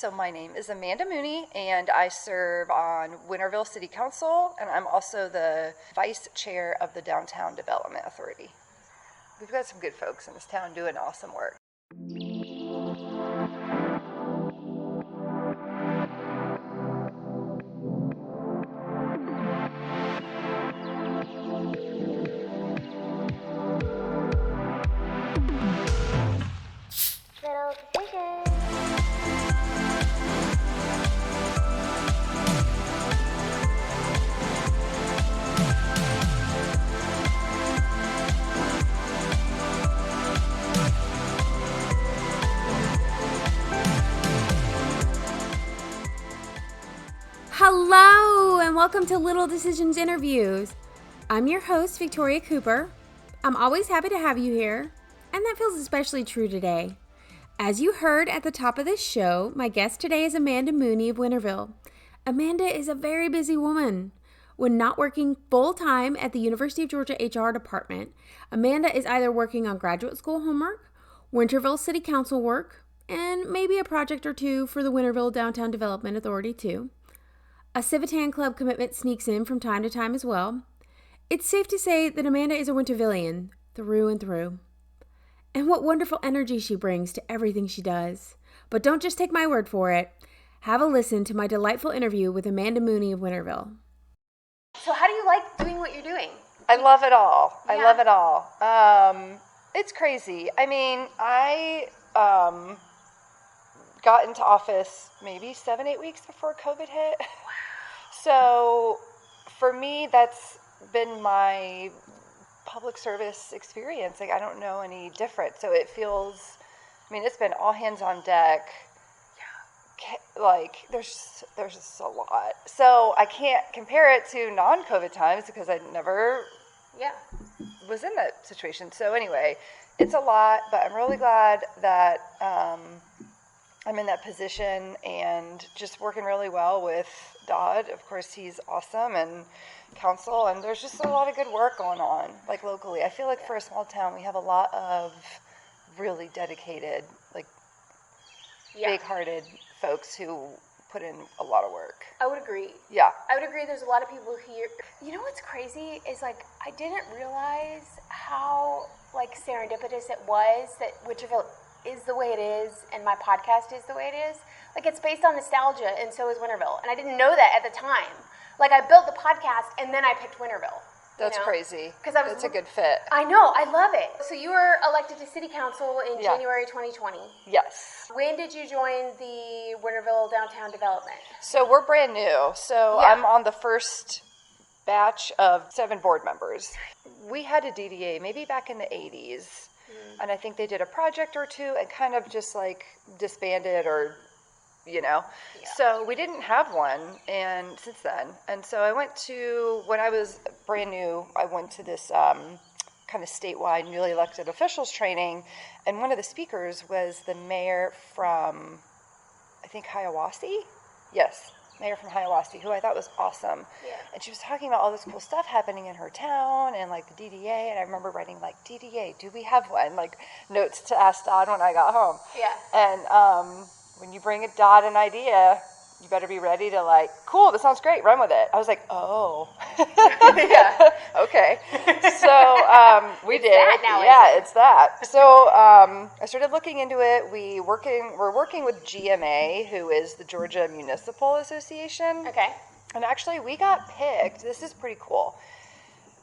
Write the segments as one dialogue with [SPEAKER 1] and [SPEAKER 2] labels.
[SPEAKER 1] So my name is Amanda Mooney, and I serve on Winterville City Council, and I'm also the Vice Chair of the Downtown Development Authority. We've got some good folks in this town doing awesome work.
[SPEAKER 2] Little decisions.
[SPEAKER 3] Hello, and welcome to Little Decisions Interviews. I'm your host, Victoria Cooper. I'm always happy to have you here, and that feels especially true today. As you heard at the top of this show, my guest today is Amanda Mooney of Winterville. Amanda is a very busy woman. When not working full-time at the University of Georgia HR department, Amanda is either working on graduate school homework, Winterville City Council work, and maybe a project or two for the Winterville Downtown Development Authority too. A Civitan Club commitment sneaks in from time to time as well. It's safe to say that Amanda is a Wintervillian through and through. And what wonderful energy she brings to everything she does. But don't just take my word for it. Have a listen to my delightful interview with Amanda Mooney of Winterville.
[SPEAKER 2] So how do you like doing what you're doing?
[SPEAKER 1] I love it all.
[SPEAKER 2] Yeah.
[SPEAKER 1] I love it all. It's crazy. I mean, I got into office maybe 7-8 weeks before COVID hit. Wow. So for me, that's been my public service experience. Like, I don't know any different. So it feels, I mean, it's been all hands on deck. Yeah. Like, there's just a lot. So I can't compare it to non-COVID times because I never was in that situation. So anyway, it's a lot, but I'm really glad that I'm in that position and just working really well with Dodd. Of course, he's awesome, and council, and there's just a lot of good work going on, like locally. I feel like for a small town, we have a lot of really dedicated, like big-hearted folks who put in a lot of work.
[SPEAKER 2] I would agree.
[SPEAKER 1] Yeah.
[SPEAKER 2] I would agree. There's a lot of people here. You know what's crazy is, like, I didn't realize how, like, serendipitous it was that Winterville is the way it is and my podcast is the way it is. Like, it's based on nostalgia, and so is Winterville. And I didn't know that at the time. Like, I built the podcast, and then I picked Winterville.
[SPEAKER 1] That's crazy.
[SPEAKER 2] It's
[SPEAKER 1] a good fit.
[SPEAKER 2] I know. I love it. So you were elected to City Council in January 2020.
[SPEAKER 1] Yes.
[SPEAKER 2] When did you join the Winterville Downtown Development?
[SPEAKER 1] So we're brand new. So I'm on the first batch of 7 board members. We had a DDA maybe back in the 80s. And I think they did a project or two and kind of just like disbanded or, you know. Yeah. So we didn't have one and since then. And so I went to, when I was brand new, I went to this kind of statewide newly elected officials training. And one of the speakers was the mayor from, I think, Hiawassee? Yes. Mayor from Hiawassee, who I thought was awesome. Yeah. And she was talking about all this cool stuff happening in her town and like the DDA. And I remember writing like, DDA, do we have one? Like notes to ask Dodd when I got home.
[SPEAKER 2] Yeah.
[SPEAKER 1] And when you bring a Dodd an idea, you better be ready to like, cool, that sounds great, run with it. I was like, oh. Yeah. Okay. So we did.
[SPEAKER 2] That now,
[SPEAKER 1] it's that. So I started looking into it. We're working with GMA, who is the Georgia Municipal Association.
[SPEAKER 2] Okay.
[SPEAKER 1] And actually, we got picked. This is pretty cool.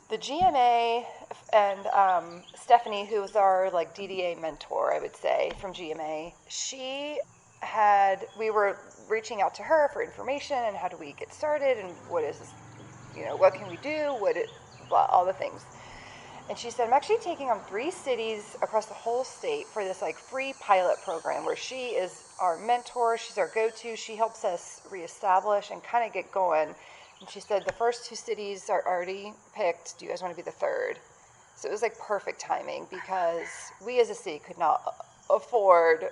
[SPEAKER 1] The GMA and Stephanie, who was our like DDA mentor, I would say, from GMA, we were reaching out to her for information and how do we get started and what can we do, all the things. And she said, I'm actually taking on 3 cities across the whole state for this like free pilot program where she is our mentor, she's our go-to, she helps us reestablish and kind of get going. And she said, the first 2 cities are already picked, do you guys want to be the third? So it was like perfect timing because we as a city could not afford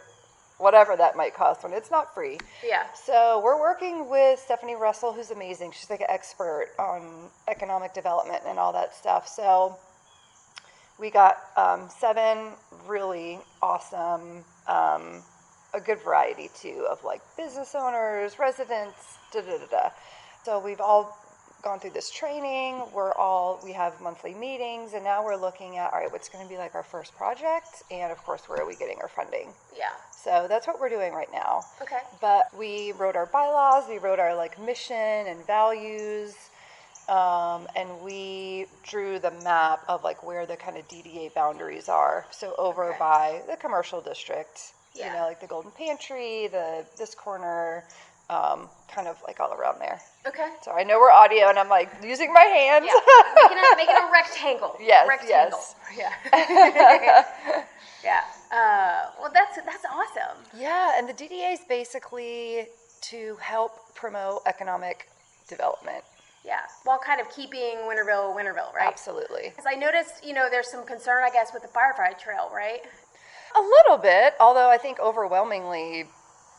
[SPEAKER 1] whatever that might cost when it's not free. Yeah. So we're working with Stephanie Russell, who's amazing. She's like an expert on economic development and all that stuff. So we got 7 really awesome a good variety too of like business owners, residents, So we've all gone through this training. We have monthly meetings, and now we're looking at, all right, what's going to be like our first project, and of course, where are we getting our funding?
[SPEAKER 2] Yeah.
[SPEAKER 1] So that's what we're doing right now.
[SPEAKER 2] Okay.
[SPEAKER 1] But we wrote our bylaws, we wrote our like mission and values, and we drew the map of like where the kind of DDA boundaries are. So over by the commercial district, you know, like the Golden Pantry, this corner, kind of like all around there.
[SPEAKER 2] Okay.
[SPEAKER 1] So I know we're audio, and I'm like using my hands.
[SPEAKER 2] Yeah. Making a rectangle.
[SPEAKER 1] Yes.
[SPEAKER 2] Rectangle.
[SPEAKER 1] Yes.
[SPEAKER 2] Yeah. Yeah. Well, that's awesome.
[SPEAKER 1] Yeah, and the DDA is basically to help promote economic development.
[SPEAKER 2] Yeah, while kind of keeping Winterville, right?
[SPEAKER 1] Absolutely.
[SPEAKER 2] Because I noticed, there's some concern, I guess, with the firefight trail, right?
[SPEAKER 1] A little bit, although I think overwhelmingly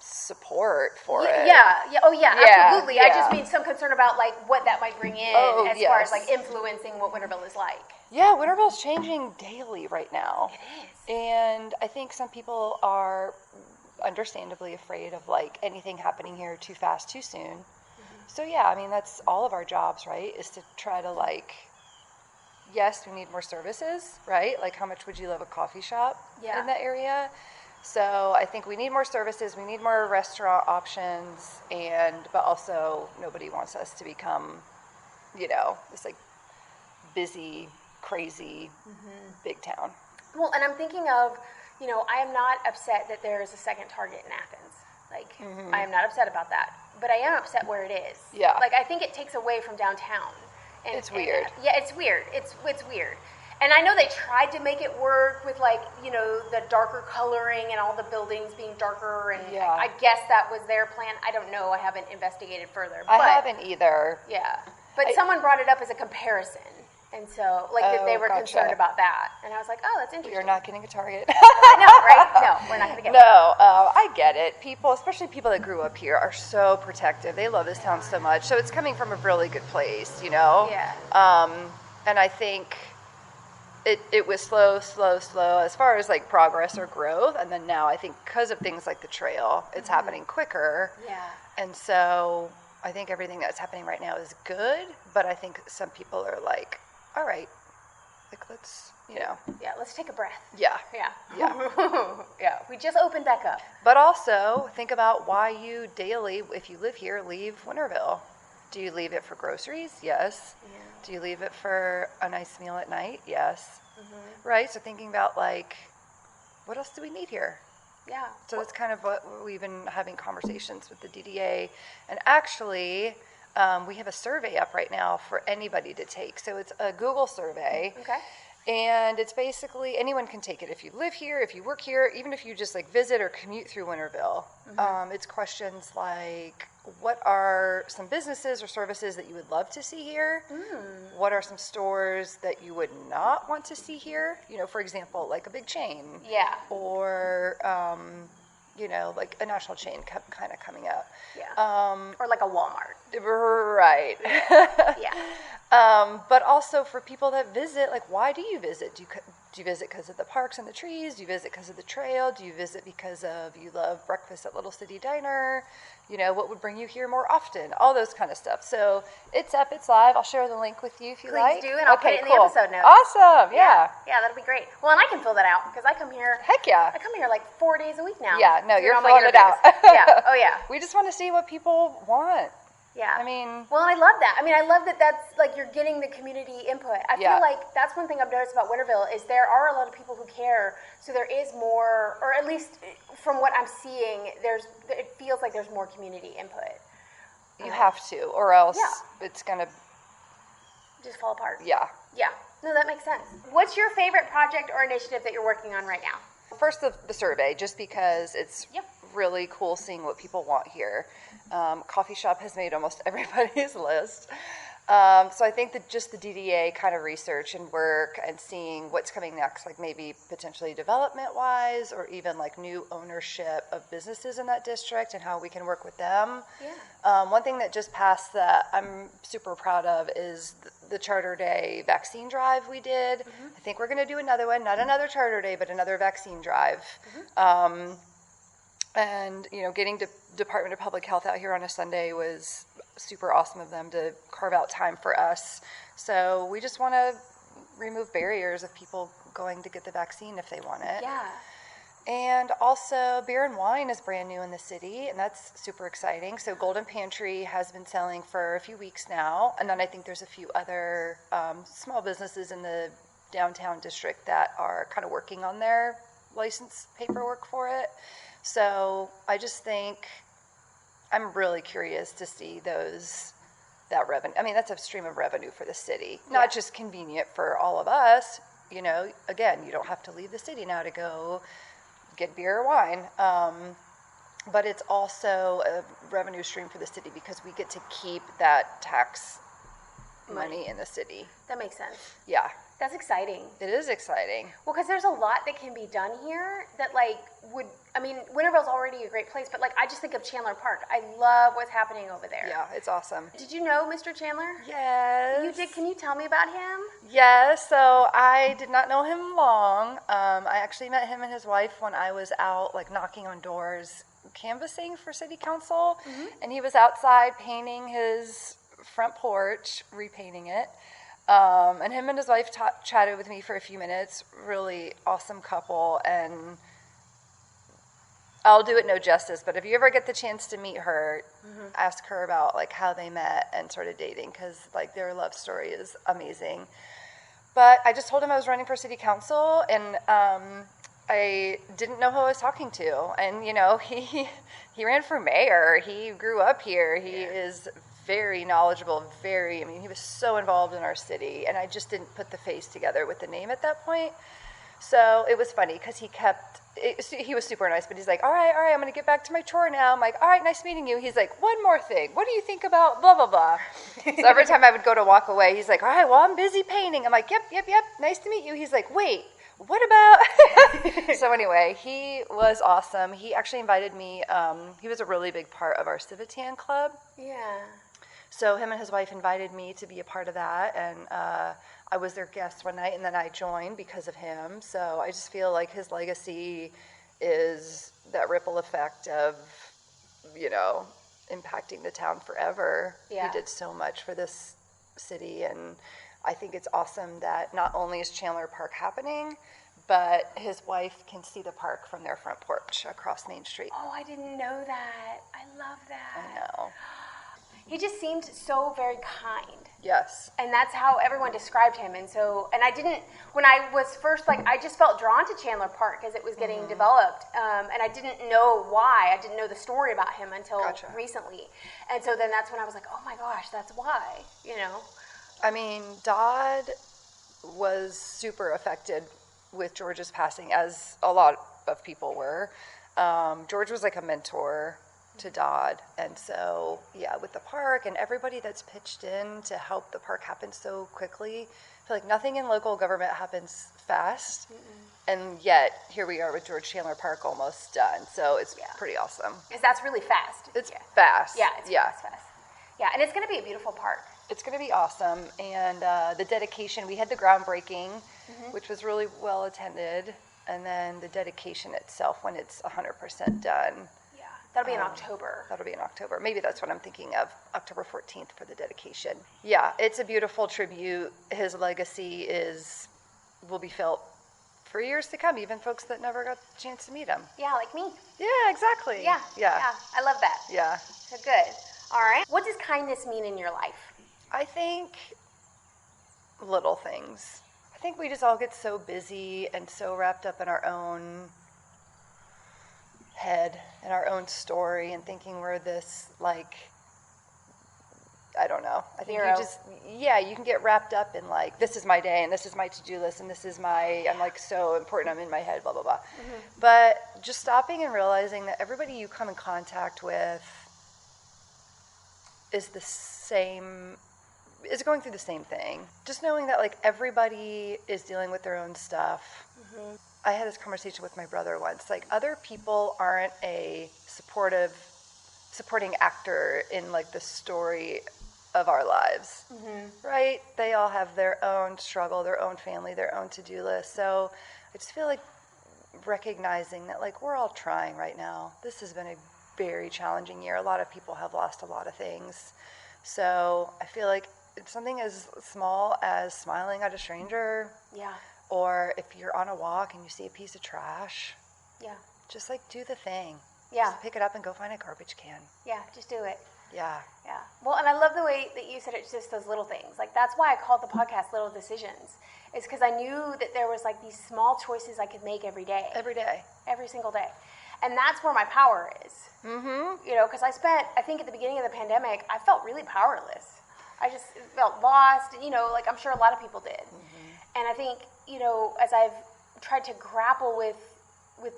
[SPEAKER 1] support for it.
[SPEAKER 2] Yeah. Oh, yeah, absolutely.
[SPEAKER 1] Yeah.
[SPEAKER 2] I just mean some concern about, like, what that might bring in far as, like, influencing what Winterville is like.
[SPEAKER 1] Yeah, Winterville's changing daily right now.
[SPEAKER 2] It is.
[SPEAKER 1] And I think some people are understandably afraid of, like, anything happening here too fast, too soon. Mm-hmm. So, yeah, I mean, that's all of our jobs, right, is to try to, like, yes, we need more services, right? Like, how much would you love a coffee shop in that area? So I think we need more services, we need more restaurant options, but also nobody wants us to become, this like busy, crazy, big town.
[SPEAKER 2] Well, and I'm thinking of, I am not upset that there is a second Target in Athens. Like, I am not upset about that. But I am upset where it is.
[SPEAKER 1] Yeah.
[SPEAKER 2] Like, I think it takes away from downtown. And,
[SPEAKER 1] it's weird.
[SPEAKER 2] It's weird. It's weird. And I know they tried to make it work with, like, the darker coloring and all the buildings being darker. And I guess that was their plan. I don't know. I haven't investigated further.
[SPEAKER 1] I haven't either.
[SPEAKER 2] Yeah. But someone brought it up as a comparison. And so, like, they were concerned about that. And I was like, oh, that's interesting.
[SPEAKER 1] You're not getting a Target.
[SPEAKER 2] I know, right? No, we're not going to get one.
[SPEAKER 1] No, I get it. People, especially people that grew up here, are so protective. They love this town so much. So it's coming from a really good place,
[SPEAKER 2] Yeah.
[SPEAKER 1] And I think it was slow as far as, like, progress or growth. And then now I think because of things like the trail, it's happening quicker.
[SPEAKER 2] Yeah.
[SPEAKER 1] And so I think everything that's happening right now is good. But I think some people are like, all right, like, let's,
[SPEAKER 2] Yeah, let's take a breath.
[SPEAKER 1] Yeah.
[SPEAKER 2] Yeah.
[SPEAKER 1] Yeah.
[SPEAKER 2] Yeah. We just opened back up.
[SPEAKER 1] But also, think about why you daily, if you live here, leave Winterville. Do you leave it for groceries? Yes.
[SPEAKER 2] Yeah.
[SPEAKER 1] Do you leave it for a nice meal at night? Yes. Right? So thinking about, like, what else do we need here?
[SPEAKER 2] Yeah.
[SPEAKER 1] So that's kind of what we've been having conversations with the DDA. And actually, we have a survey up right now for anybody to take. So it's a Google survey.
[SPEAKER 2] Okay.
[SPEAKER 1] And it's basically, anyone can take it. If you live here, if you work here, even if you just, like, visit or commute through Winterville. It's questions like, what are some businesses or services that you would love to see here? What are some stores that you would not want to see here? For example, like a big chain.
[SPEAKER 2] Yeah.
[SPEAKER 1] Or, like a national chain kind of coming up.
[SPEAKER 2] Yeah. Or like a Walmart.
[SPEAKER 1] Right.
[SPEAKER 2] Yeah.
[SPEAKER 1] But also for people that visit, like, why do you visit? Do you visit because of the parks and the trees? Do you visit because of the trail? Do you visit because of you love breakfast at Little City Diner? What would bring you here more often? All those kind of stuff. So it's up, it's live. I'll share the link with you if you like.
[SPEAKER 2] Please do, and I'll put it in the episode notes.
[SPEAKER 1] Awesome, yeah.
[SPEAKER 2] Yeah, that'll be great. Well, and I can fill that out because I come here.
[SPEAKER 1] Heck yeah.
[SPEAKER 2] I come here like 4 days a week now.
[SPEAKER 1] Yeah, no, you're
[SPEAKER 2] all my
[SPEAKER 1] filling it out.
[SPEAKER 2] Yeah, oh yeah.
[SPEAKER 1] We just want to see what people want.
[SPEAKER 2] Yeah.
[SPEAKER 1] I mean.
[SPEAKER 2] Well, I love that. I mean, I love that that's, like, you're getting the community input. I feel like that's one thing I've noticed about Winterville is there are a lot of people who care, so there is more, or at least from what I'm seeing, it feels like there's more community input.
[SPEAKER 1] You have to, or else it's going to
[SPEAKER 2] just fall apart.
[SPEAKER 1] Yeah.
[SPEAKER 2] Yeah. No, that makes sense. What's your favorite project or initiative that you're working on right now?
[SPEAKER 1] First, the survey, just because it's really cool seeing what people want here. Coffee shop has made almost everybody's list. So I think that just the DDA kind of research and work and seeing what's coming next, like maybe potentially development-wise or even like new ownership of businesses in that district and how we can work with them.
[SPEAKER 2] Yeah.
[SPEAKER 1] One thing that just passed that I'm super proud of is the Charter Day vaccine drive we did. I think we're going to do another one, not another Charter Day, but another vaccine drive. And, getting to Department of Public Health out here on a Sunday was super awesome of them to carve out time for us. So we just want to remove barriers of people going to get the vaccine if they want it.
[SPEAKER 2] Yeah.
[SPEAKER 1] And also, beer and wine is brand new in the city, and that's super exciting. So Golden Pantry has been selling for a few weeks now, and then I think there's a few other small businesses in the downtown district that are kind of working on their license paperwork for it. So I just think I'm really curious to see that revenue. I mean, that's a stream of revenue for the city, not just convenient for all of us. Again, you don't have to leave the city now to go get beer or wine, but it's also a revenue stream for the city because we get to keep that tax money in the city.
[SPEAKER 2] That makes sense.
[SPEAKER 1] Yeah.
[SPEAKER 2] That's exciting.
[SPEAKER 1] It is exciting.
[SPEAKER 2] Well, because there's a lot that can be done here that, Winterville's already a great place, but, I just think of Chandler Park. I love what's happening over there.
[SPEAKER 1] Yeah, it's awesome.
[SPEAKER 2] Did you know Mr. Chandler?
[SPEAKER 1] Yes.
[SPEAKER 2] You did? Can you tell me about him?
[SPEAKER 1] Yes, so I did not know him long. I actually met him and his wife when I was out, knocking on doors, canvassing for city council, and he was outside painting his front porch, repainting it. And him and his wife chatted with me for a few minutes. Really awesome couple, and I'll do it no justice, but if you ever get the chance to meet her, ask her about how they met and started dating, because their love story is amazing. But I just told him I was running for city council, and I didn't know who I was talking to. And he ran for mayor. He grew up here. He is very knowledgeable, he was so involved in our city, and I just didn't put the face together with the name at that point. So it was funny because he was super nice, but he's like, all right, I'm going to get back to my chore now. I'm like, all right, nice meeting you. He's like, one more thing. What do you think about blah, blah, blah? So every time I would go to walk away, he's like, all right, well, I'm busy painting. I'm like, yep, nice to meet you. He's like, wait, what about? So anyway, he was awesome. He actually invited me. He was a really big part of our Civitan club.
[SPEAKER 2] Yeah.
[SPEAKER 1] So him and his wife invited me to be a part of that, and I was their guest one night, and then I joined because of him. So I just feel like his legacy is that ripple effect of, impacting the town forever.
[SPEAKER 2] Yeah.
[SPEAKER 1] He did so much for this city, and I think it's awesome that not only is Chandler Park happening, but his wife can see the park from their front porch across Main Street.
[SPEAKER 2] Oh, I didn't know that. I love that.
[SPEAKER 1] I know.
[SPEAKER 2] He just seemed so very kind.
[SPEAKER 1] Yes.
[SPEAKER 2] And that's how everyone described him. And I didn't, when I was first, I just felt drawn to Chandler Park as it was getting developed. And I didn't know why. I didn't know the story about him until recently. And so then that's when I was like, oh my gosh, that's why,
[SPEAKER 1] Dodd was super affected with George's passing, as a lot of people were. George was like a mentor to Dodd, and so with the park and everybody that's pitched in to help the park happen so quickly, I feel like nothing in local government happens fast. And yet here we are with George Chandler Park almost done, so it's pretty awesome.
[SPEAKER 2] Because that's really fast.
[SPEAKER 1] It's fast.
[SPEAKER 2] Yeah, it's fast. Yeah, and it's going to be a beautiful park.
[SPEAKER 1] It's going to be awesome, and the dedication, we had the groundbreaking, which was really well attended, and then the dedication itself when it's 100% done.
[SPEAKER 2] That'll be in October.
[SPEAKER 1] That'll be in October. Maybe that's what I'm thinking of, October 14th for the dedication. Yeah, it's a beautiful tribute. His legacy will be felt for years to come, even folks that never got the chance to meet him.
[SPEAKER 2] Yeah, like me.
[SPEAKER 1] Yeah, exactly.
[SPEAKER 2] Yeah. I love that.
[SPEAKER 1] Yeah.
[SPEAKER 2] So good. All right. What does kindness mean in your life?
[SPEAKER 1] I think little things. I think we just all get so busy and so wrapped up in our own head and our own story and thinking we're this, I don't know. I think you can get wrapped up in this is my day and this is my to-do list and this is I'm so important, I'm in my head, blah, blah, blah. But just stopping and realizing that everybody you come in contact with is going through the same thing. Just knowing that everybody is dealing with their own stuff. I had this conversation with my brother once. Other people aren't a supporting actor in the story of our lives, right? They all have their own struggle, their own family, their own to-do list. So I just feel like recognizing that, like, we're all trying right now. This has been a very challenging year. A lot of people have lost a lot of things. So I feel like it's something as small as smiling at a stranger.
[SPEAKER 2] Yeah.
[SPEAKER 1] Or if you're on a walk and you see a piece of trash.
[SPEAKER 2] Yeah.
[SPEAKER 1] Just, like, do the thing.
[SPEAKER 2] Yeah.
[SPEAKER 1] Just pick it up and go find a garbage can.
[SPEAKER 2] Yeah, just do it.
[SPEAKER 1] Yeah.
[SPEAKER 2] Yeah. Well, and I love the way that you said it's just those little things. Like, that's why I called the podcast Little Decisions. It's because I knew that there was, like, these small choices I could make every day.
[SPEAKER 1] Every day.
[SPEAKER 2] Every single day. And that's where my power is.
[SPEAKER 1] Mm-hmm.
[SPEAKER 2] You know, because I think at the beginning of the pandemic, I felt really powerless. I just felt lost. And, you know, like, I'm sure a lot of people did. Mm-hmm. And I think, you know, as I've tried to grapple with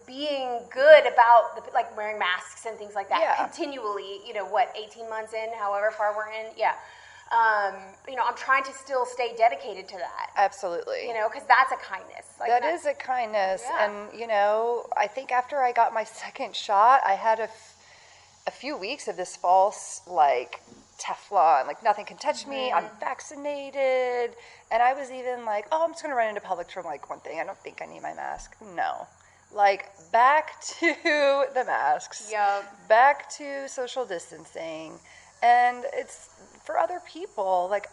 [SPEAKER 2] being good about like wearing masks and things like that continually, you know, 18 months in, however far we're in, you know, I'm trying to still stay dedicated to that.
[SPEAKER 1] Absolutely.
[SPEAKER 2] You know, because that's a kindness. Like,
[SPEAKER 1] that is a kindness.
[SPEAKER 2] Yeah.
[SPEAKER 1] And, you know, I think after I got my second shot, I had a few weeks of this false, like, Teflon, like, nothing can touch me, I'm vaccinated. And I was even like, oh, I'm just going to run into public for, like, one thing. I don't think I need my mask. No. Like, back to the masks.
[SPEAKER 2] Yep.
[SPEAKER 1] Back to social distancing. And it's for other people. Like,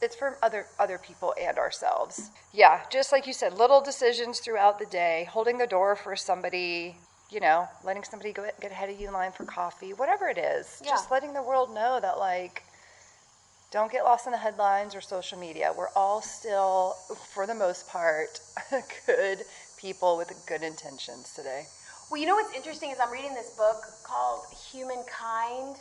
[SPEAKER 1] it's for other people and ourselves. Yeah, just like you said, little decisions throughout the day, holding the door for somebody, you know, letting somebody get ahead of you in line for coffee, whatever it is.
[SPEAKER 2] Yeah.
[SPEAKER 1] Just letting the world know that, like, don't get lost in the headlines or social media. We're all still, for the most part, good people with good intentions today.
[SPEAKER 2] Well, you know what's interesting is I'm reading this book called Humankind.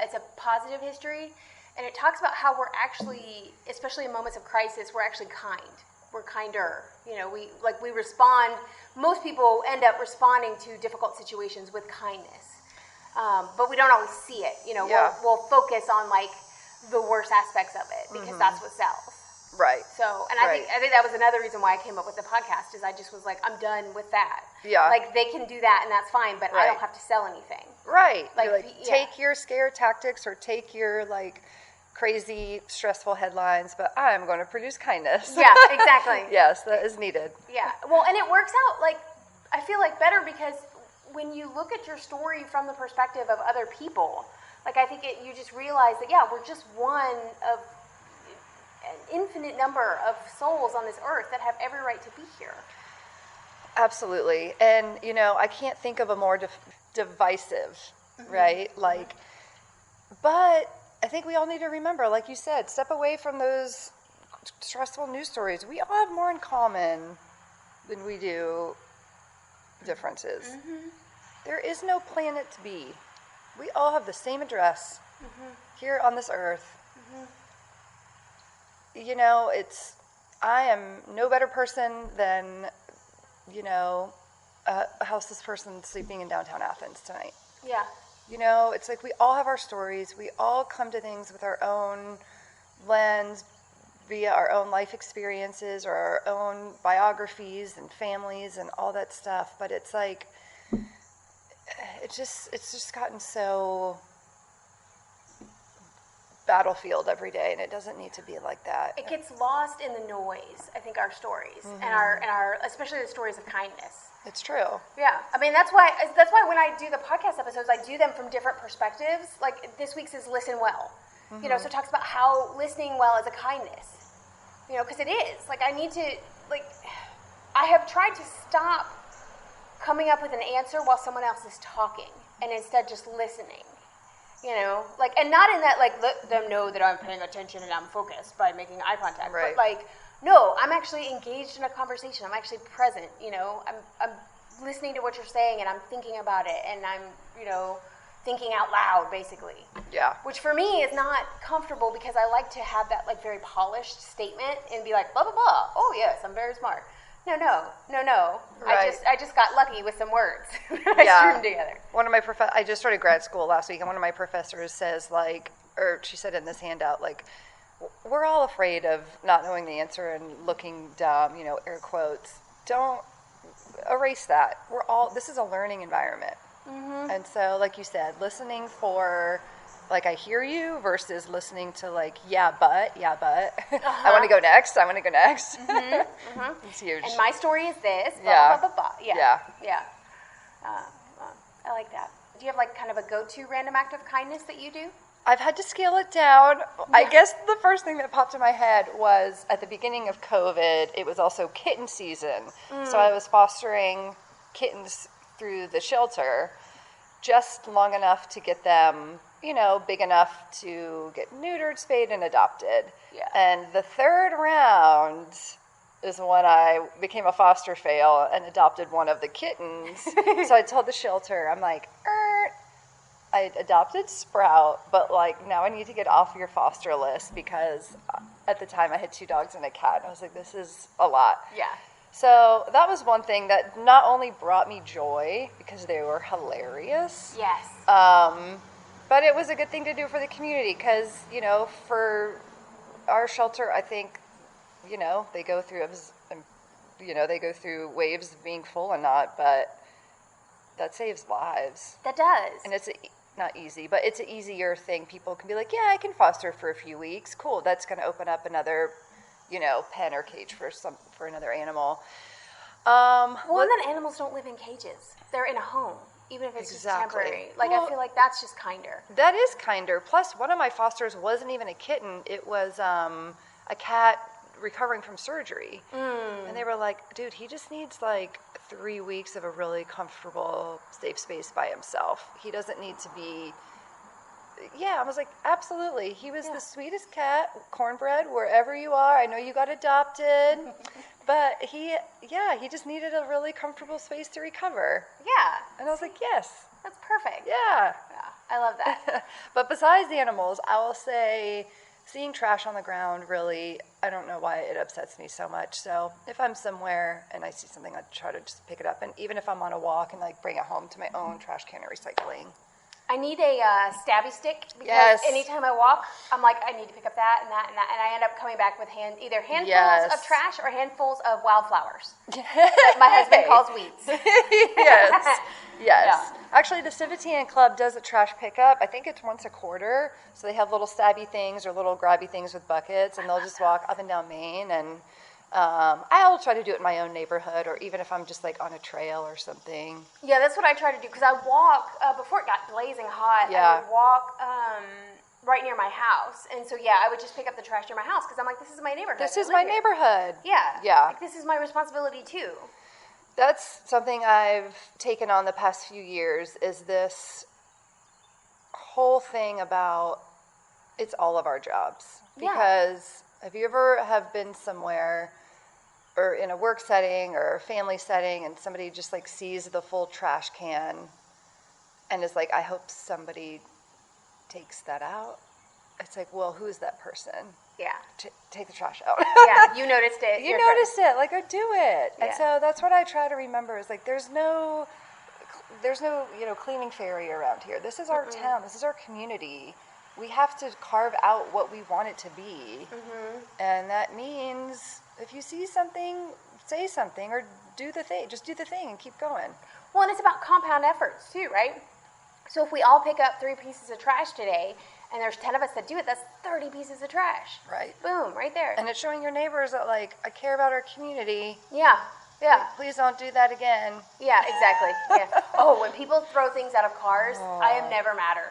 [SPEAKER 2] It's a positive history, and it talks about how we're actually, especially in moments of crisis, we're actually kind. We're kinder. You know, we respond. Most people end up responding to difficult situations with kindness, but we don't always see it. You know, we'll focus on, like, the worst aspects of it because that's what sells.
[SPEAKER 1] Right.
[SPEAKER 2] So, and I think that was another reason why I came up with the podcast is I just was like, I'm done with that.
[SPEAKER 1] Yeah.
[SPEAKER 2] Like, they can do that and that's fine, but I don't have to sell anything.
[SPEAKER 1] Right.
[SPEAKER 2] Like,
[SPEAKER 1] take your scare tactics or take your, like, crazy, stressful headlines, but I'm going to produce kindness.
[SPEAKER 2] Yeah, exactly.
[SPEAKER 1] Yes, that is needed.
[SPEAKER 2] Yeah. Well, and it works out, like, I feel like better because when you look at your story from the perspective of other people, like, I think you just realize that, we're just one of an infinite number of souls on this earth that have every right to be here.
[SPEAKER 1] Absolutely. And, you know, I can't think of a more divisive, right? Like, but I think we all need to remember, like you said, step away from those stressful news stories. We all have more in common than we do differences. Mm-hmm. There is no planet B. We all have the same address here on this earth. Mm-hmm. You know, I am no better person than, you know, a houseless person sleeping in downtown Athens tonight.
[SPEAKER 2] Yeah.
[SPEAKER 1] You know, it's like we all have our stories. We all come to things with our own lens, via our own life experiences or our own biographies and families and all that stuff. But it's like, it's just gotten so battlefield every day, and it doesn't need to be like that.
[SPEAKER 2] It gets lost in the noise, I think, our stories and our especially the stories of kindness.
[SPEAKER 1] It's true.
[SPEAKER 2] Yeah, I mean that's why when I do the podcast episodes, I do them from different perspectives. Like this week's is listen well, you know, so it talks about how listening well is a kindness, you know, because it is. Like I have tried to stop coming up with an answer while someone else is talking, and instead just listening. You know, like, and not in that, like, let them know that I'm paying attention and I'm focused by making eye contact.
[SPEAKER 1] Right.
[SPEAKER 2] But, like, no, I'm actually engaged in a conversation. I'm actually present, you know. I'm listening to what you're saying and I'm thinking about it and I'm, you know, thinking out loud, basically. Yeah. Which for me is not comfortable because I like to have that, like, very polished statement and be like, blah, blah, blah. Oh, yes, I'm very smart. No. Right. I just got lucky with some words. I threw them together.
[SPEAKER 1] One of my I just started grad school last week, and one of my professors says, like, or she said in this handout, like, we're all afraid of not knowing the answer and looking dumb, you know, air quotes. Don't erase that. This is a learning environment. Mm-hmm. And so, like you said, listening for like I hear you versus listening to like, yeah, but I want to go next. It's huge.
[SPEAKER 2] And my story is this.
[SPEAKER 1] Yeah.
[SPEAKER 2] Blah, blah, blah, blah. Yeah. I like that. Do you have like kind of a go-to random act of kindness that you do?
[SPEAKER 1] I've had to scale it down. Yeah. I guess the first thing that popped in my head was at the beginning of COVID, it was also kitten season. So I was fostering kittens through the shelter just long enough to get them, big enough to get neutered, spayed, and adopted.
[SPEAKER 2] Yeah.
[SPEAKER 1] And the third round is when I became a foster fail and adopted one of the kittens. So I told the shelter, I'm like, I adopted Sprout, but like now I need to get off your foster list because at the time I had 2 dogs and a cat. And I was like, this is a lot.
[SPEAKER 2] Yeah.
[SPEAKER 1] So that was one thing that not only brought me joy because they were hilarious.
[SPEAKER 2] Yes.
[SPEAKER 1] But it was a good thing to do for the community because, for our shelter, I think, they go through waves of being full and not, but that saves lives.
[SPEAKER 2] That does.
[SPEAKER 1] And it's not easy, but it's an easier thing. People can be like, yeah, I can foster for a few weeks. Cool. That's going to open up another, pen or cage for another animal.
[SPEAKER 2] And then animals don't live in cages. They're in a home, even if it's just temporary. Like, I feel like that's just kinder.
[SPEAKER 1] That is kinder. Plus, one of my fosters wasn't even a kitten. It was a cat recovering from surgery. And they were like, dude, he just needs like 3 weeks of a really comfortable, safe space by himself. He doesn't need to be... Yeah, I was like, absolutely. He was the sweetest cat, cornbread, wherever you are. I know you got adopted, but he just needed a really comfortable space to recover.
[SPEAKER 2] Yeah.
[SPEAKER 1] And I was like, yes.
[SPEAKER 2] That's perfect.
[SPEAKER 1] Yeah.
[SPEAKER 2] I love that.
[SPEAKER 1] But besides the animals, I will say seeing trash on the ground really, I don't know why it upsets me so much. So if I'm somewhere and I see something, I try to just pick it up. And even if I'm on a walk and like bring it home to my own trash can or recycling.
[SPEAKER 2] I need a stabby stick because anytime I walk, I'm like, I need to pick up that and that and that. And I end up coming back with either handfuls of trash or handfuls of wildflowers that my husband calls weeds.
[SPEAKER 1] Yes.
[SPEAKER 2] Yeah.
[SPEAKER 1] Actually, the Civitan Club does a trash pickup. I think it's once a quarter. So they have little stabby things or little grabby things with buckets, and they'll just walk up and down Main. And I'll try to do it in my own neighborhood, or even if I'm just like on a trail or something.
[SPEAKER 2] Yeah, that's what I try to do because I walk before it got blazing hot.
[SPEAKER 1] Yeah.
[SPEAKER 2] I would walk right near my house, and so I would just pick up the trash near my house because I'm like, this is my neighborhood.
[SPEAKER 1] This is my neighborhood.
[SPEAKER 2] Yeah. Like, this is my responsibility too.
[SPEAKER 1] That's something I've taken on the past few years, is this whole thing about it's all of our jobs. Because if you ever have been somewhere or in a work setting or a family setting and somebody just like sees the full trash can and is like, I hope somebody takes that out. It's like, well, who's that person?
[SPEAKER 2] Yeah.
[SPEAKER 1] Take the trash out.
[SPEAKER 2] Yeah, you noticed it.
[SPEAKER 1] You noticed it. Like, go do it.
[SPEAKER 2] Yeah.
[SPEAKER 1] And so that's what I try to remember is like, there's no cleaning fairy around here. This is our town. This is our community. We have to carve out what we want it to be. And that means if you see something, say something or do the thing. Just do the thing and keep going.
[SPEAKER 2] Well, and it's about compound efforts too, right? So if we all pick up 3 pieces of trash today, and there's 10 of us that do it, that's 30 pieces of trash.
[SPEAKER 1] Right.
[SPEAKER 2] Boom, right there.
[SPEAKER 1] And it's showing your neighbors that, like, I care about our community.
[SPEAKER 2] Yeah.
[SPEAKER 1] Please don't do that again.
[SPEAKER 2] Yeah, exactly. Yeah. Oh, when people throw things out of cars, I am never madder.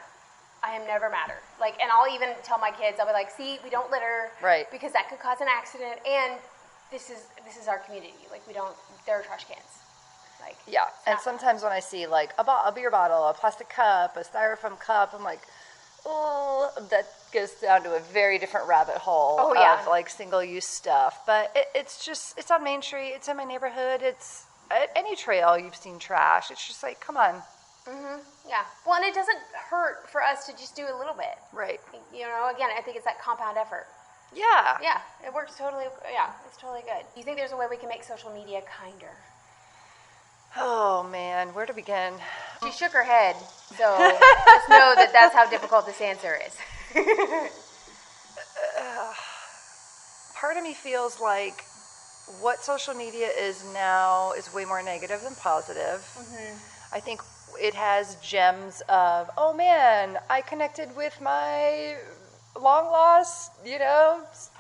[SPEAKER 2] Like, and I'll even tell my kids, I'll be like, see, we don't litter.
[SPEAKER 1] Right.
[SPEAKER 2] Because that could cause an accident, and this is our community. Like, there are trash cans. Like,
[SPEAKER 1] yeah, and sometimes when I see, like, a beer bottle, a plastic cup, a styrofoam cup, I'm like, oh, that goes down to a very different rabbit hole of, like, single-use stuff. But it's on Main Street. It's in my neighborhood. It's at any trail you've seen trash. It's just like, come on.
[SPEAKER 2] Yeah. Well, and it doesn't hurt for us to just do a little bit.
[SPEAKER 1] Right.
[SPEAKER 2] Again, I think it's that compound effort.
[SPEAKER 1] Yeah.
[SPEAKER 2] Yeah, it works totally. Yeah, it's totally good. Do you think there's a way we can make social media kinder?
[SPEAKER 1] Oh, man, where to begin?
[SPEAKER 2] She shook her head, so just know that that's how difficult this answer is.
[SPEAKER 1] Part of me feels like what social media is now is way more negative than positive. I think it has gems of, oh man, I connected with my long lost,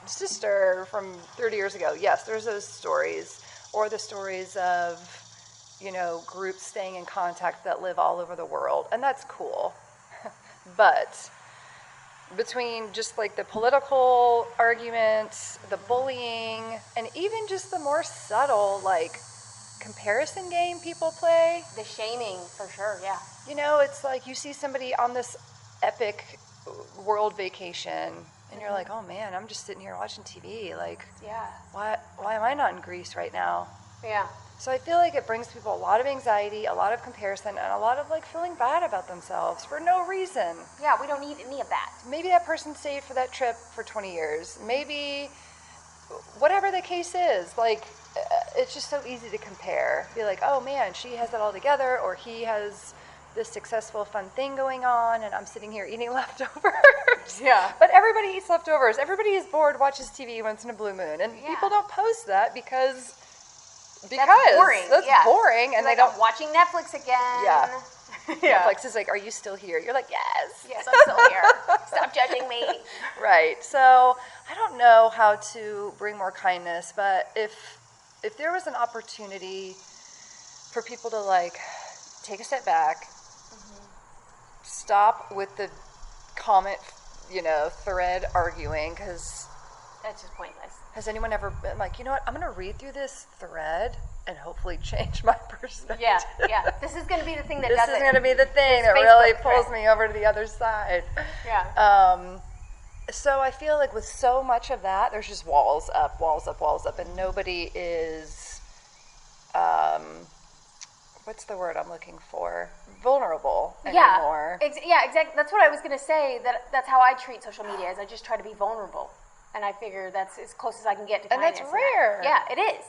[SPEAKER 1] sister from 30 years ago. Yes, there's those stories, or the stories of, groups staying in contact that live all over the world, and that's cool. But between just like the political arguments, the bullying, and even just the more subtle like comparison game people play.
[SPEAKER 2] The shaming, for sure, yeah.
[SPEAKER 1] It's like you see somebody on this epic world vacation, and you're like, oh man, I'm just sitting here watching TV. Like,
[SPEAKER 2] yeah.
[SPEAKER 1] Why am I not in Greece right now?
[SPEAKER 2] Yeah.
[SPEAKER 1] So I feel like it brings people a lot of anxiety, a lot of comparison, and a lot of like feeling bad about themselves for no reason.
[SPEAKER 2] Yeah, we don't need any of that.
[SPEAKER 1] Maybe that person stayed for that trip for 20 years. Maybe whatever the case is, like, it's just so easy to compare. Be like, oh man, she has it all together, or he has this successful, fun thing going on, and I'm sitting here eating leftovers.
[SPEAKER 2] Yeah.
[SPEAKER 1] But everybody eats leftovers. Everybody is bored, watches TV once in a blue moon. And people don't post that because
[SPEAKER 2] that's boring.
[SPEAKER 1] That's boring, and
[SPEAKER 2] like,
[SPEAKER 1] they don't.
[SPEAKER 2] I'm watching Netflix again.
[SPEAKER 1] Yeah.
[SPEAKER 2] Yeah.
[SPEAKER 1] Netflix is like, are you still here? You're like, yes.
[SPEAKER 2] Yes, I'm still here. Stop judging me.
[SPEAKER 1] Right. So I don't know how to bring more kindness, but if there was an opportunity for people to like take a step back, stop with the comment, thread arguing, because
[SPEAKER 2] that's just pointless.
[SPEAKER 1] Has anyone ever been like, you know what, I'm going to read through this thread and hopefully change my perspective?
[SPEAKER 2] Yeah. This is going to be the thing that does it.
[SPEAKER 1] This is going to be the thing that really pulls me over to the other side.
[SPEAKER 2] Yeah.
[SPEAKER 1] So I feel like with so much of that, there's just walls up, and nobody is, what's the word I'm looking for? Vulnerable anymore.
[SPEAKER 2] Yeah, exactly. That's what I was going to say. That's how I treat social media. Is I just try to be vulnerable, and I figure that's as close as I can get to kindness.
[SPEAKER 1] And that's rare.
[SPEAKER 2] Yeah, it is.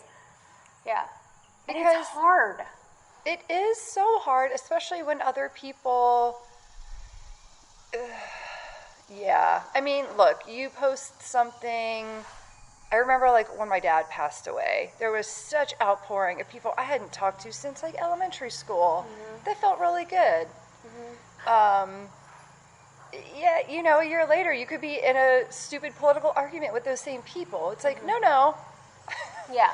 [SPEAKER 2] Yeah, because it's hard.
[SPEAKER 1] It is so hard, especially when other people. Yeah, I mean, look, you post something. I remember, like, when my dad passed away, there was such outpouring of people I hadn't talked to since, like, elementary school. They felt really good. Yeah, a year later, you could be in a stupid political argument with those same people. It's like, no.
[SPEAKER 2] Yeah.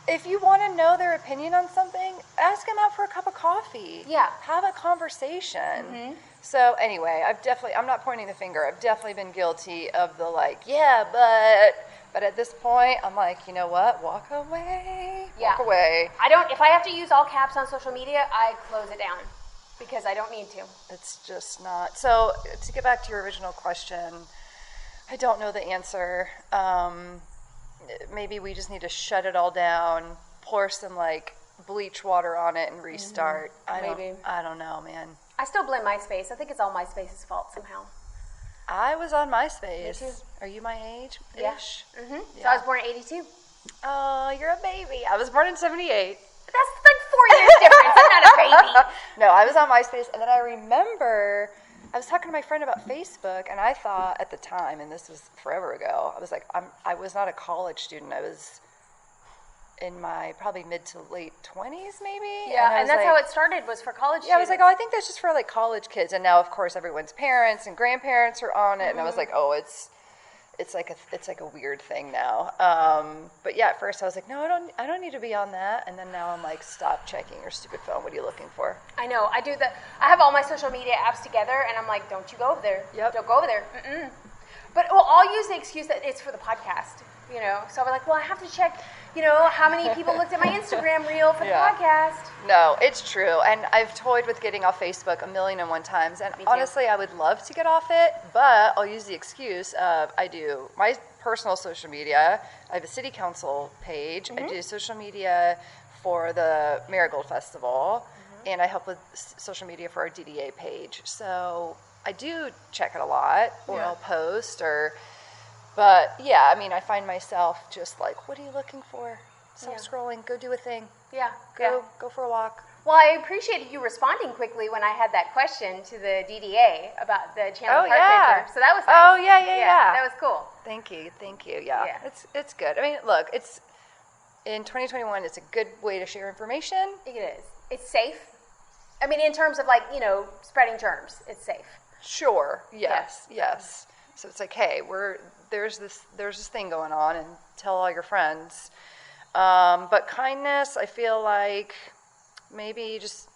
[SPEAKER 1] If you want to know their opinion on something, ask them out for a cup of coffee.
[SPEAKER 2] Yeah.
[SPEAKER 1] Have a conversation. So anyway, I'm not pointing the finger. I've definitely been guilty of the like, but at this point, I'm like, you know what? Walk away.
[SPEAKER 2] Yeah.
[SPEAKER 1] Walk away.
[SPEAKER 2] If I have to use all caps on social media, I close it down because I don't need to.
[SPEAKER 1] It's just not. So to get back to your original question, I don't know the answer. Maybe we just need to shut it all down, pour some like bleach water on it and restart. I don't know, man.
[SPEAKER 2] I still blame MySpace. I think it's all MySpace's fault somehow.
[SPEAKER 1] I was on MySpace.
[SPEAKER 2] Me too.
[SPEAKER 1] Are you my age?
[SPEAKER 2] Yeah.
[SPEAKER 1] Ish?
[SPEAKER 2] So I was born in 82.
[SPEAKER 1] Oh, you're a baby. I was born in 78.
[SPEAKER 2] That's like 4 years difference. I'm not a baby.
[SPEAKER 1] No, I was on MySpace, and then I remember I was talking to my friend about Facebook, and I thought at the time, and this was forever ago, I was like, I was not a college student. I was in my probably mid to late 20s, maybe.
[SPEAKER 2] Yeah, and that's like, how it started, was for college students.
[SPEAKER 1] Yeah, I was like, I think that's just for like college kids. And now, of course, everyone's parents and grandparents are on it, and I was like, it's like a weird thing now. But yeah, at first I was like, no, I don't need to be on that. And then now I'm like, stop checking your stupid phone. What are you looking for?
[SPEAKER 2] I know. I have all my social media apps together, and I'm like, don't you go over there.
[SPEAKER 1] Yep.
[SPEAKER 2] Don't go over there. Mm-mm. But I'll use the excuse that it's for the podcast. So I'm like, well, I have to check, how many people looked at my Instagram reel for the podcast.
[SPEAKER 1] No, it's true. And I've toyed with getting off Facebook 1,000,001 times. And honestly, I would love to get off it, but I'll use the excuse of I do my personal social media. I have a city council page. I do social media for the Marigold Festival, and I help with social media for our DDA page. So I do check it a lot, or I'll post, But yeah, I mean, I find myself just like, what are you looking for? Stop scrolling. Go do a thing.
[SPEAKER 2] Yeah.
[SPEAKER 1] Go for a walk.
[SPEAKER 2] Well, I appreciated you responding quickly when I had that question to the DDA about the Chandler Park picture. So that was nice.
[SPEAKER 1] Oh, yeah.
[SPEAKER 2] That was cool.
[SPEAKER 1] Thank you. Yeah. It's good. I mean, look, it's in 2021. It's a good way to share information.
[SPEAKER 2] It is. It's safe. I mean, in terms of like, spreading germs, it's safe.
[SPEAKER 1] Sure. Yes. So it's like, hey, there's this thing going on, and tell all your friends. But kindness, I feel like maybe just,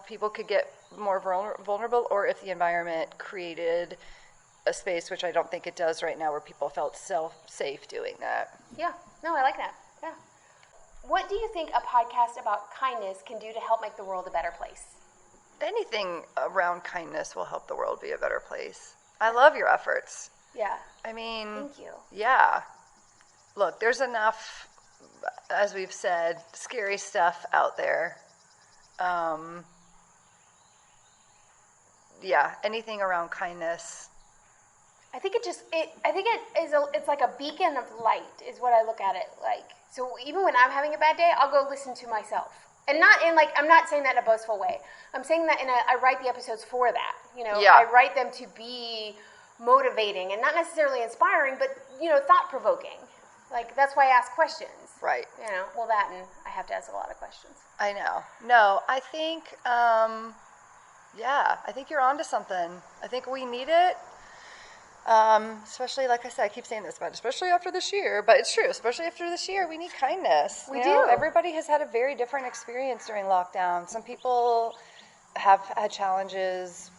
[SPEAKER 1] people could get more vulnerable, or if the environment created a space, which I don't think it does right now, where people felt safe doing that.
[SPEAKER 2] Yeah. No, I like that. Yeah. What do you think a podcast about kindness can do to help make the world a better place?
[SPEAKER 1] Anything around kindness will help the world be a better place. I love your efforts.
[SPEAKER 2] Yeah.
[SPEAKER 1] I mean,
[SPEAKER 2] thank you.
[SPEAKER 1] Yeah. Look, there's enough, as we've said, scary stuff out there. Anything around kindness.
[SPEAKER 2] I think it's like a beacon of light is what I look at it like. So even when I'm having a bad day, I'll go listen to myself. And I'm not saying that in a boastful way. I'm saying that I write the episodes for that. I write them to be motivating and not necessarily inspiring, but, thought-provoking. Like, that's why I ask questions.
[SPEAKER 1] Right.
[SPEAKER 2] That and I have to ask a lot of questions.
[SPEAKER 1] I know. No, I think, I think you're onto something. I think we need it. Especially, like I said, I keep saying this, but especially after this year, but it's true, especially after this year, we need kindness.
[SPEAKER 2] We do.
[SPEAKER 1] Everybody has had a very different experience during lockdown. Some people have had challenges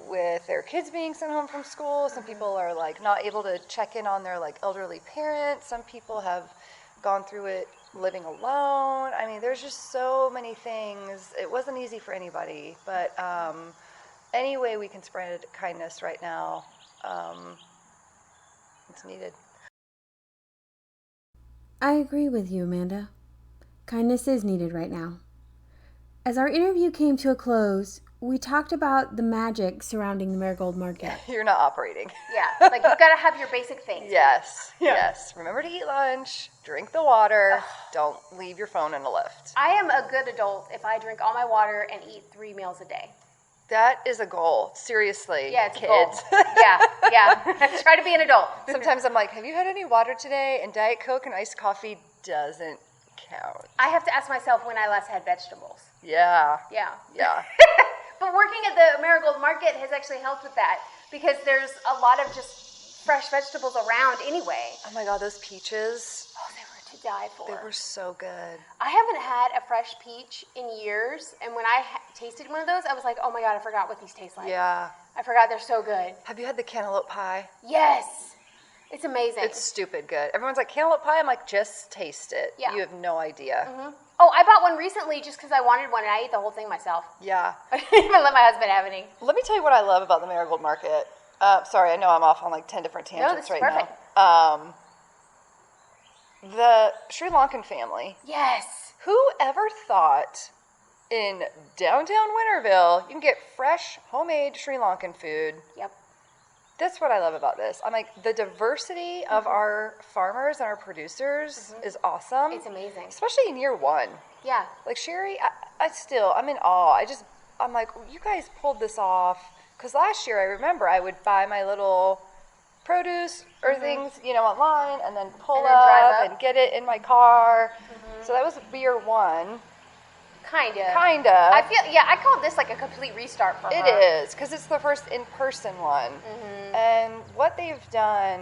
[SPEAKER 1] with their kids being sent home from school. Some people are not able to check in on their elderly parents. Some people have gone through it living alone. I mean, there's just so many things. It wasn't easy for anybody, but any way we can spread kindness right now, it's needed.
[SPEAKER 3] I agree with you, Amanda. Kindness is needed right now. As our interview came to a close, we talked about the magic surrounding the Marigold Market.
[SPEAKER 1] You're not operating.
[SPEAKER 2] Yeah, you've got to have your basic things.
[SPEAKER 1] Yes, yes. Remember to eat lunch, drink the water, don't leave your phone in a lift.
[SPEAKER 2] I am a good adult if I drink all my water and eat 3 meals a day.
[SPEAKER 1] That is a goal. Seriously,
[SPEAKER 2] yeah, it's
[SPEAKER 1] kids.
[SPEAKER 2] A goal. Yeah. Try to be an adult.
[SPEAKER 1] Sometimes I'm like, have you had any water today? And Diet Coke and iced coffee doesn't count.
[SPEAKER 2] I have to ask myself when I last had vegetables.
[SPEAKER 1] Yeah.
[SPEAKER 2] But working at the Marigold Market has actually helped with that because there's a lot of just fresh vegetables around anyway.
[SPEAKER 1] Oh my God, those peaches.
[SPEAKER 2] Oh, they were to die for.
[SPEAKER 1] They were so good.
[SPEAKER 2] I haven't had a fresh peach in years, and when I tasted one of those, I was like, oh my God, I forgot what these taste like.
[SPEAKER 1] Yeah.
[SPEAKER 2] I forgot they're so good.
[SPEAKER 1] Have you had the cantaloupe pie?
[SPEAKER 2] Yes. It's amazing.
[SPEAKER 1] It's stupid good. Everyone's like, cantaloupe pie? I'm like, just taste it.
[SPEAKER 2] Yeah.
[SPEAKER 1] You have no idea.
[SPEAKER 2] Mm-hmm. Oh, I bought one recently just because I wanted one, and I ate the whole thing myself.
[SPEAKER 1] Yeah.
[SPEAKER 2] I didn't even let my husband have any.
[SPEAKER 1] Let me tell you what I love about the Marigold Market. Sorry, I know I'm off on 10 different tangents right
[SPEAKER 2] perfect.
[SPEAKER 1] now. The Sri Lankan family.
[SPEAKER 2] Yes.
[SPEAKER 1] Whoever thought in downtown Winterville you can get fresh, homemade Sri Lankan food?
[SPEAKER 2] Yep.
[SPEAKER 1] That's what I love about this. I'm like, the diversity of our farmers and our producers is awesome.
[SPEAKER 2] It's amazing.
[SPEAKER 1] Especially in year one.
[SPEAKER 2] Yeah.
[SPEAKER 1] Like Sherry, I'm in awe. I'm like, you guys pulled this off. Because last year, I remember I would buy my little produce or things, online, and then drive up and get it in my car. Mm-hmm. So that was year one.
[SPEAKER 2] Kinda.
[SPEAKER 1] I
[SPEAKER 2] call this a complete restart for her.
[SPEAKER 1] It is, because it's the first in-person one. Mm-hmm. And what they've done,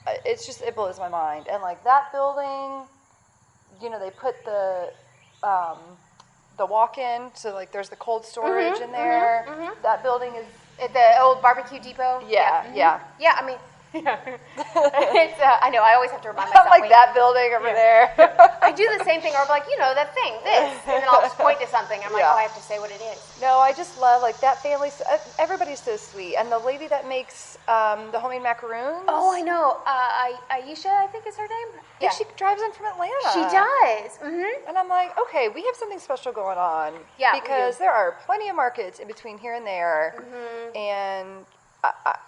[SPEAKER 1] it blows my mind. And that building, they put the walk-in, so there's the cold storage in there. Mm-hmm. That building is...
[SPEAKER 2] At the old barbecue depot?
[SPEAKER 1] Yeah.
[SPEAKER 2] Yeah, I mean... It's, I know, I always have to remind myself.
[SPEAKER 1] I'm that building over there.
[SPEAKER 2] I do the same thing, or that thing, this. And then I'll just point to something. I'm like, I have to say what it is.
[SPEAKER 1] No, I just love, that family. Everybody's so sweet. And the lady that makes the homemade macaroons.
[SPEAKER 2] Oh, I know. Aisha, I think is her name.
[SPEAKER 1] Yeah, she drives in from Atlanta.
[SPEAKER 2] She does. Mm-hmm.
[SPEAKER 1] And I'm like, okay, we have something special going on.
[SPEAKER 2] Yeah,
[SPEAKER 1] because there are plenty of markets in between here and there. Mm-hmm. And...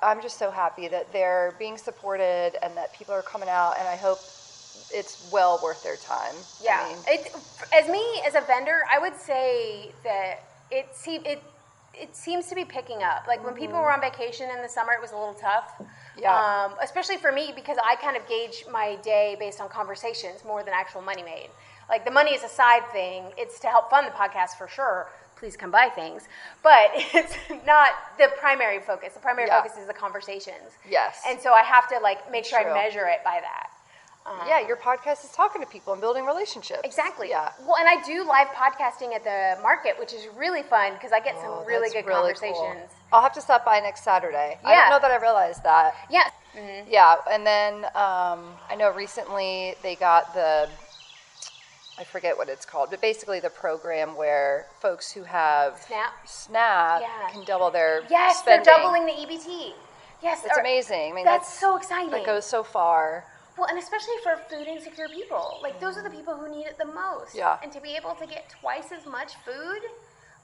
[SPEAKER 1] I'm just so happy that they're being supported and that people are coming out, and I hope it's well worth their time.
[SPEAKER 2] Yeah. As a vendor, I would say that it seems to be picking up. When people were on vacation in the summer, it was a little tough.
[SPEAKER 1] Yeah.
[SPEAKER 2] Especially for me, because I kind of gauge my day based on conversations more than actual money made. The money is a side thing. It's to help fund the podcast for sure. please come buy things. But it's not the primary focus. The primary focus is the conversations.
[SPEAKER 1] Yes.
[SPEAKER 2] And so I have to like make sure
[SPEAKER 1] True.
[SPEAKER 2] I measure it by that.
[SPEAKER 1] Yeah, your podcast is talking to people and building relationships.
[SPEAKER 2] Exactly.
[SPEAKER 1] Yeah.
[SPEAKER 2] Well, and I do live podcasting at the market, which is really fun because I get some really good conversations.
[SPEAKER 1] Cool. I'll have to stop by next Saturday.
[SPEAKER 2] Yeah.
[SPEAKER 1] I don't know that I realized that.
[SPEAKER 2] Yeah. Mm-hmm.
[SPEAKER 1] Yeah, and then I know recently they got I forget what it's called, but basically the program where folks who have SNAP can double their
[SPEAKER 2] Yes,
[SPEAKER 1] spending.
[SPEAKER 2] they're doubling the EBT. Yes.
[SPEAKER 1] It's amazing. I mean,
[SPEAKER 2] that's so exciting.
[SPEAKER 1] That goes so far.
[SPEAKER 2] Well, and especially for food insecure people. Like, those are the people who need it the most.
[SPEAKER 1] Yeah.
[SPEAKER 2] And to be able to get twice as much food,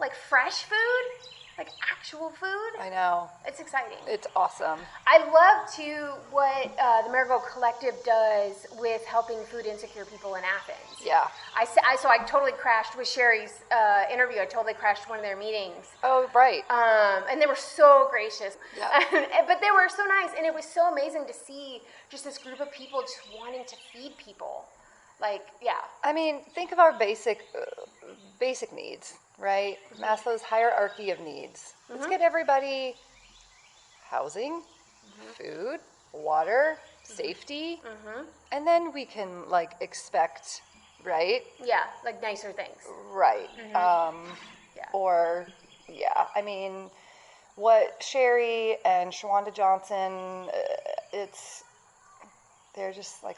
[SPEAKER 2] like fresh food, like actual food.
[SPEAKER 1] I know.
[SPEAKER 2] It's exciting.
[SPEAKER 1] It's awesome.
[SPEAKER 2] I love, too, what the Marigold Collective does with helping food insecure people in Athens.
[SPEAKER 1] Yeah.
[SPEAKER 2] So I totally crashed with Sherry's interview. I totally crashed one of their meetings.
[SPEAKER 1] Oh, right.
[SPEAKER 2] And they were so gracious.
[SPEAKER 1] Yeah.
[SPEAKER 2] But they were so nice. And it was so amazing to see just this group of people just wanting to feed people. Like, yeah.
[SPEAKER 1] I mean, think of our basic needs, right? Maslow's hierarchy of needs. Let's get everybody housing, food, water, safety, and then we can, like, expect, right?
[SPEAKER 2] Yeah, like nicer things.
[SPEAKER 1] Right. Or, I mean, what Sherry and Shawanda Johnson, they're just like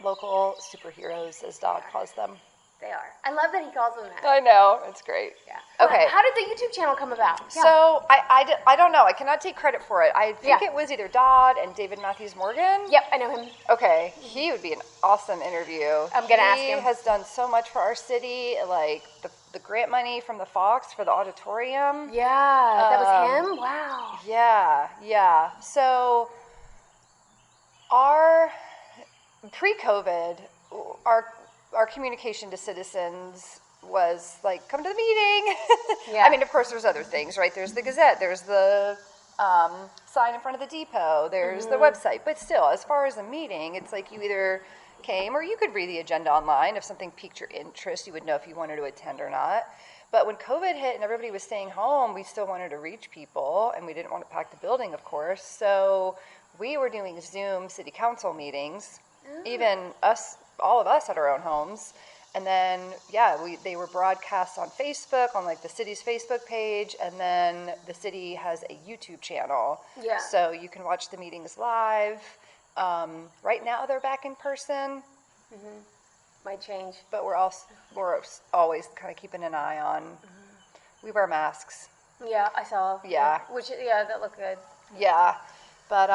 [SPEAKER 1] local superheroes, as Dodd calls them.
[SPEAKER 2] They are. I love that he calls them that.
[SPEAKER 1] I know. It's great.
[SPEAKER 2] Yeah.
[SPEAKER 1] Okay.
[SPEAKER 2] How did the YouTube channel come about? Yeah.
[SPEAKER 1] So I don't know. I cannot take credit for it. I think it was either Dodd and David Matthews Morgan.
[SPEAKER 2] Yep, I know him.
[SPEAKER 1] Okay. He would be an awesome interview.
[SPEAKER 2] I'm going to ask him.
[SPEAKER 1] He has done so much for our city, like the grant money from the Fox for the auditorium.
[SPEAKER 2] Yeah, that was him? Wow.
[SPEAKER 1] Yeah. So pre-COVID, our communication to citizens was like, come to the meeting.
[SPEAKER 2] Yeah.
[SPEAKER 1] I mean, of course, there's other things, right? There's the Gazette, there's the sign in front of the depot, there's the website. But still, as far as a meeting, it's like you either came or you could read the agenda online. If something piqued your interest, you would know if you wanted to attend or not. But when COVID hit and everybody was staying home, we still wanted to reach people, and we didn't want to pack the building, of course. So we were doing Zoom city council meetings, even all of us at our own homes. And then, they were broadcast on Facebook, on like the city's Facebook page, and then the city has a YouTube channel.
[SPEAKER 2] Yeah.
[SPEAKER 1] So you can watch the meetings live. Right now they're back in person.
[SPEAKER 2] Might change.
[SPEAKER 1] But we're always kind of keeping an eye on. We wear masks.
[SPEAKER 2] Yeah, I saw.
[SPEAKER 1] Yeah.
[SPEAKER 2] That looked good.
[SPEAKER 1] Yeah. But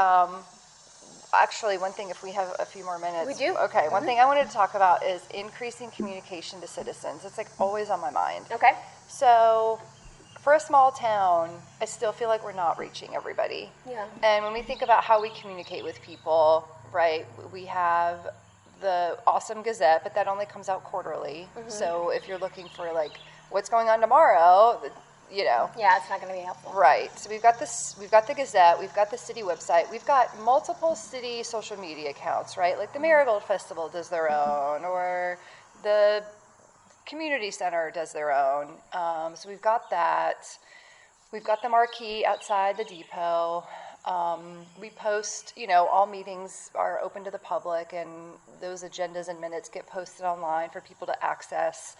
[SPEAKER 1] actually, one thing, if we have a few more minutes.
[SPEAKER 2] We do.
[SPEAKER 1] Okay. One thing I wanted to talk about is increasing communication to citizens. It's like always on my mind.
[SPEAKER 2] Okay.
[SPEAKER 1] So for a small town, I still feel like we're not reaching everybody.
[SPEAKER 2] Yeah.
[SPEAKER 1] And when we think about how we communicate with people, right, we have the awesome Gazette, but that only comes out quarterly. So if you're looking for like what's going on tomorrow,
[SPEAKER 2] Yeah, it's not going to be helpful.
[SPEAKER 1] Right. So we've got the Gazette, we've got the city website, we've got multiple city social media accounts, right? Like the Marigold Festival does their own, or the community center does their own. So we've got that. We've got the marquee outside the depot. We post, all meetings are open to the public, and those agendas and minutes get posted online for people to access.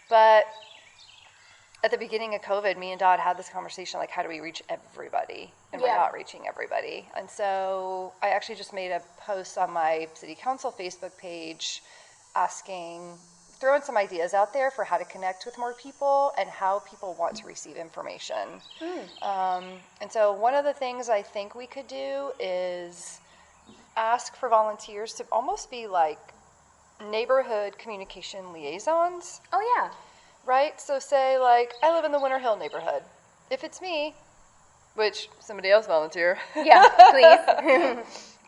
[SPEAKER 1] But at the beginning of COVID, me and Dodd had this conversation, like, how do we reach everybody? And we're not reaching everybody. And so I actually just made a post on my city council Facebook page throwing some ideas out there for how to connect with more people and how people want to receive information. And so one of the things I think we could do is ask for volunteers to almost be like neighborhood communication liaisons.
[SPEAKER 2] Oh, yeah.
[SPEAKER 1] Right? So say, like, I live in the Winter Hill neighborhood. If it's me, which somebody else volunteer.
[SPEAKER 2] Yeah, please.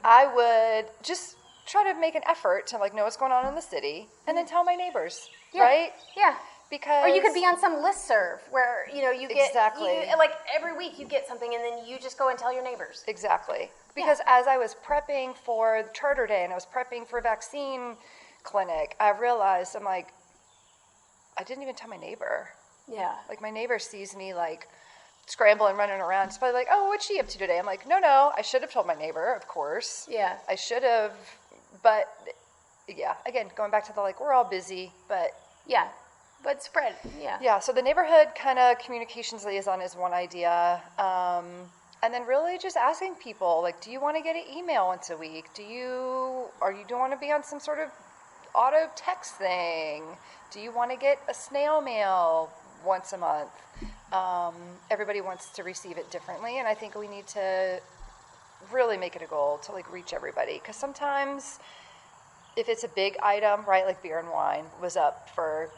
[SPEAKER 1] I would just try to make an effort to, like, know what's going on in the city and then tell my neighbors, right?
[SPEAKER 2] Yeah.
[SPEAKER 1] Because...
[SPEAKER 2] Or you could be on some listserv where, you get...
[SPEAKER 1] Exactly.
[SPEAKER 2] Like, every week you get something and then you just go and tell your neighbors.
[SPEAKER 1] Exactly. Because as I was prepping for Charter Day and I was prepping for a vaccine clinic, I realized, I'm like, I didn't even tell my neighbor.
[SPEAKER 2] Yeah.
[SPEAKER 1] Like, my neighbor sees me, like, scrambling, running around. She's probably like, oh, what's she up to today? I'm like, no, I should have told my neighbor, of course.
[SPEAKER 2] Yeah.
[SPEAKER 1] I should have, but, yeah, again, going back to the, like, we're all busy, but...
[SPEAKER 2] Yeah, but spread, yeah.
[SPEAKER 1] Yeah, so the neighborhood kind of communications liaison is one idea. And then really just asking people, like, do you want to get an email once a week? Do you want to be on some sort of auto text thing? Do you want to get a snail mail once a month? Everybody wants to receive it differently, and I think we need to really make it a goal to, like, reach everybody. Because sometimes if it's a big item, right, like beer and wine was up for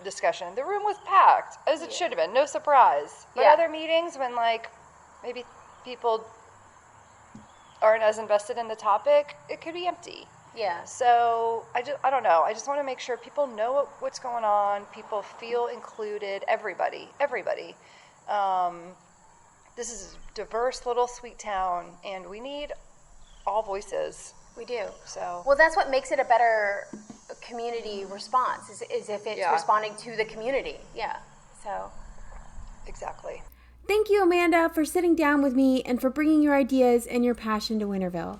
[SPEAKER 1] discussion, the room was packed, as it should have been, no surprise. But other meetings, when, like, maybe people aren't as invested in the topic, it could be empty.
[SPEAKER 2] Yeah.
[SPEAKER 1] So I don't know. I just want to make sure people know what's going on. People feel included. Everybody. This is a diverse little sweet town, and we need all voices.
[SPEAKER 2] We do.
[SPEAKER 1] So.
[SPEAKER 2] Well, that's what makes it a better community response, is if it's responding to the community. Yeah. So.
[SPEAKER 1] Exactly.
[SPEAKER 3] Thank you, Amanda, for sitting down with me and for bringing your ideas and your passion to Winterville.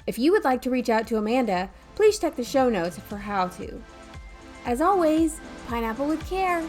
[SPEAKER 3] If you would like to reach out to Amanda, please check the show notes for how to. As always, pineapple with care.